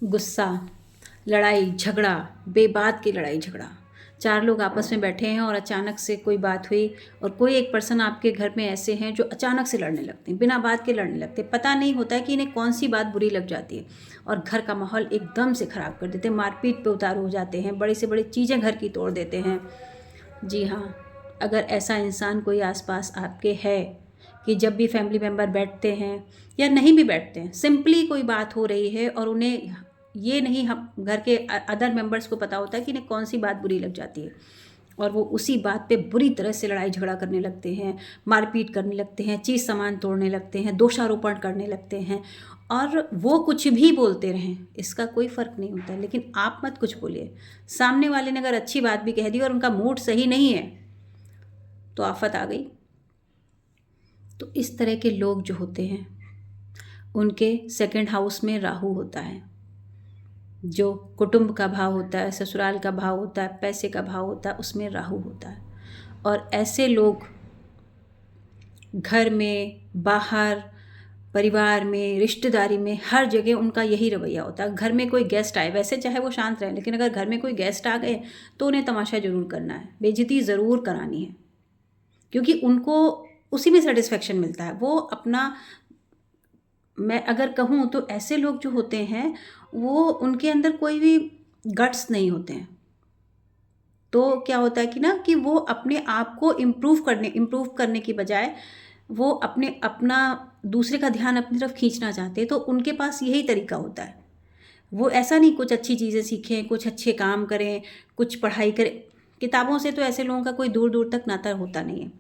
गुस्सा, लड़ाई झगड़ा, बेबात की लड़ाई झगड़ा। 4 लोग आपस में बैठे हैं और अचानक से कोई बात हुई और कोई एक पर्सन आपके घर में ऐसे हैं जो अचानक से लड़ने लगते हैं, बिना बात के लड़ने लगते हैं। पता नहीं होता है कि इन्हें कौन सी बात बुरी लग जाती है और घर का माहौल एकदम से ख़राब कर देते हैं, मारपीट पे उतारू हो जाते हैं, बड़ी से बड़ी चीज़ें घर की तोड़ देते हैं। जी हाँ, अगर ऐसा इंसान कोई आसपास आपके है कि जब भी फैमिली मेम्बर बैठते हैं या नहीं भी बैठते हैं, सिंपली कोई बात हो रही है और उन्हें ये नहीं हम घर के अदर मेंबर्स को पता होता है कि इन्हें कौन सी बात बुरी लग जाती है और वो उसी बात पे बुरी तरह से लड़ाई झगड़ा करने लगते हैं, मारपीट करने लगते हैं, चीज़ सामान तोड़ने लगते हैं, दोषारोपण करने लगते हैं और वो कुछ भी बोलते रहें, इसका कोई फ़र्क नहीं होता। लेकिन आप मत कुछ बोलिए। सामने वाले ने अगर अच्छी बात भी कह दी और उनका मूड सही नहीं है तो आफत आ गई। तो इस तरह के लोग जो होते हैं उनके सेकंड हाउस में राहु होता है, जो कुटुंब का भाव होता है, ससुराल का भाव होता है, पैसे का भाव होता है, उसमें राहु होता है। और ऐसे लोग घर में, बाहर, परिवार में, रिश्तेदारी में, हर जगह उनका यही रवैया होता है। घर में कोई गेस्ट आए, वैसे चाहे वो शांत रहें, लेकिन अगर घर में कोई गेस्ट आ गए तो उन्हें तमाशा ज़रूर करना है, बेइज्जती ज़रूर करानी है, क्योंकि उनको उसी में सेटिस्फेक्शन मिलता है। वो अपना, मैं अगर कहूँ तो ऐसे लोग जो होते हैं वो उनके अंदर कोई भी गट्स नहीं होते हैं। तो क्या होता है कि वो अपने आप को इम्प्रूव करने की बजाय वो अपना दूसरे का ध्यान अपनी तरफ खींचना चाहते हैं। तो उनके पास यही तरीका होता है। वो ऐसा नहीं कुछ अच्छी चीज़ें सीखें, कुछ अच्छे काम करें, कुछ पढ़ाई करें। किताबों से तो ऐसे लोगों का कोई दूर दूर तक नाता होता नहीं है,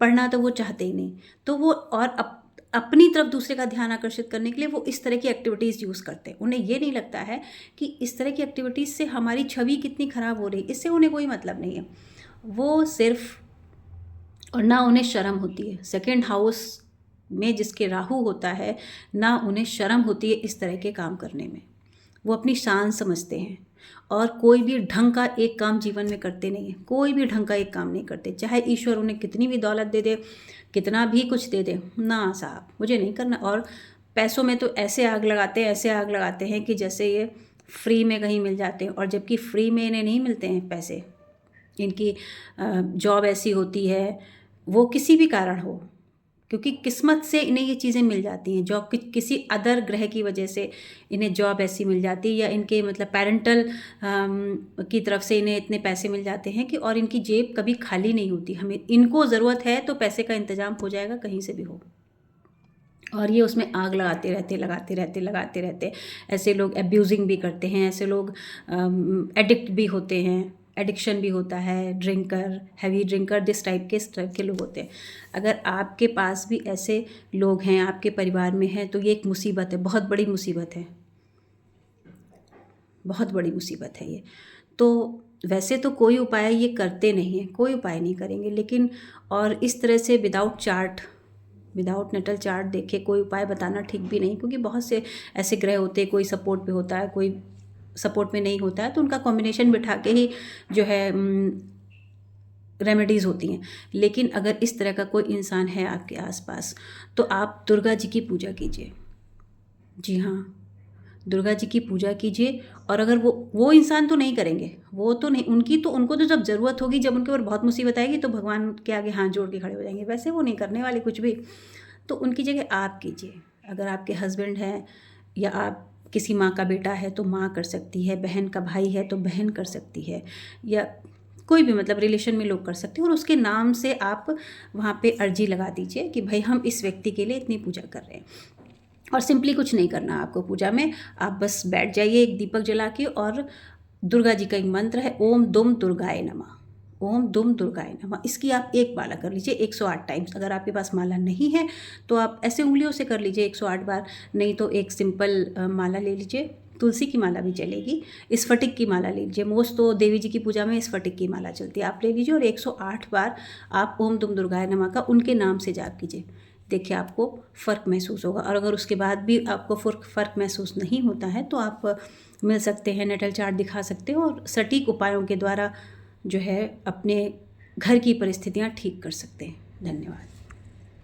पढ़ना तो वो चाहते ही नहीं। तो वो और अपनी तरफ दूसरे का ध्यान आकर्षित करने के लिए वो इस तरह की एक्टिविटीज़ यूज़ करते हैं। उन्हें ये नहीं लगता है कि इस तरह की एक्टिविटीज़ से हमारी छवि कितनी ख़राब हो रही, इससे उन्हें कोई मतलब नहीं है। वो सिर्फ, और ना उन्हें शर्म होती है, सेकंड हाउस में जिसके राहु होता है, ना उन्हें शर्म होती है इस तरह के काम करने में। वो अपनी शान समझते हैं और कोई भी ढंग का एक काम जीवन में करते नहीं हैं। कोई भी ढंग का एक काम नहीं करते, चाहे ईश्वर उन्हें कितनी भी दौलत दे दे, कितना भी कुछ दे दे, ना साहब मुझे नहीं करना। और पैसों में तो ऐसे आग लगाते हैं कि जैसे ये फ्री में कहीं मिल जाते हैं, और जबकि फ्री में इन्हें नहीं मिलते हैं पैसे। इनकी जॉब ऐसी होती है, वो किसी भी कारण हो, क्योंकि किस्मत से इन्हें ये चीज़ें मिल जाती हैं। जॉब किसी अदर ग्रह की वजह से इन्हें जॉब ऐसी मिल जाती है, या इनके मतलब पेरेंटल की तरफ से इन्हें इतने पैसे मिल जाते हैं कि और इनकी जेब कभी खाली नहीं होती। हमें इनको ज़रूरत है तो पैसे का इंतज़ाम हो जाएगा कहीं से भी हो, और ये उसमें आग लगाते रहते। ऐसे लोग एब्यूजिंग भी करते हैं, ऐसे लोग एडिक्ट भी होते हैं, एडिक्शन भी होता है, ड्रिंकर, हैवी ड्रिंकर, इस टाइप के लोग होते हैं। अगर आपके पास भी ऐसे लोग हैं, आपके परिवार में हैं, तो ये एक मुसीबत है, बहुत बड़ी मुसीबत है, बहुत बड़ी मुसीबत है ये। तो वैसे तो कोई उपाय ये करते नहीं हैं, कोई उपाय नहीं करेंगे, लेकिन और इस तरह से विदाउट नेटल चार्ट देखे कोई उपाय बताना ठीक भी नहीं, क्योंकि बहुत से ऐसे ग्रह होते हैं, कोई सपोर्ट पे होता है, कोई सपोर्ट में नहीं होता है, तो उनका कॉम्बिनेशन बिठा के ही जो है रेमेडीज़ होती हैं। लेकिन अगर इस तरह का कोई इंसान है आपके आसपास तो आप दुर्गा जी की पूजा कीजिए। जी हाँ, दुर्गा जी की पूजा कीजिए। और अगर वो इंसान तो नहीं करेंगे, वो तो नहीं, उनको तो जब ज़रूरत होगी, जब उनके ऊपर बहुत मुसीबत आएगी तो भगवान के आगे हाथ जोड़ के खड़े हो जाएंगे। वैसे वो नहीं करने वाले कुछ भी, तो उनकी जगह आप कीजिए। अगर आपके हस्बैंड हैं या आप किसी माँ का बेटा है तो माँ कर सकती है, बहन का भाई है तो बहन कर सकती है, या कोई भी मतलब रिलेशन में लोग कर सकते हैं। और उसके नाम से आप वहाँ पे अर्जी लगा दीजिए कि भाई हम इस व्यक्ति के लिए इतनी पूजा कर रहे हैं। और सिंपली कुछ नहीं करना आपको पूजा में, आप बस बैठ जाइए एक दीपक जला के, और दुर्गा जी का एक मंत्र है, ओम दुम दुर्गाय नमः, ओम दुम दुर्गाय नमः। इसकी आप एक माला कर लीजिए 108 टाइम्स। अगर आपके पास माला नहीं है तो आप ऐसे उंगलियों से कर लीजिए 108 बार, नहीं तो एक सिंपल माला ले लीजिए, तुलसी की माला भी चलेगी, स्फटिक की माला ले लीजिए। मोस्ट तो देवी जी की पूजा में स्फटिक की माला चलती है, आप ले लीजिए और 108 बार आप ओम दुम दुर्गाय नमः का उनके नाम से जाप कीजिए। देखिए आपको फ़र्क महसूस होगा। और अगर उसके बाद भी आपको फ़र्क महसूस नहीं होता है तो आप मिल सकते हैं, नेटल चार्ट दिखा सकते हो, और सटीक उपायों के द्वारा जो है अपने घर की परिस्थितियाँ ठीक कर सकते हैं। धन्यवाद।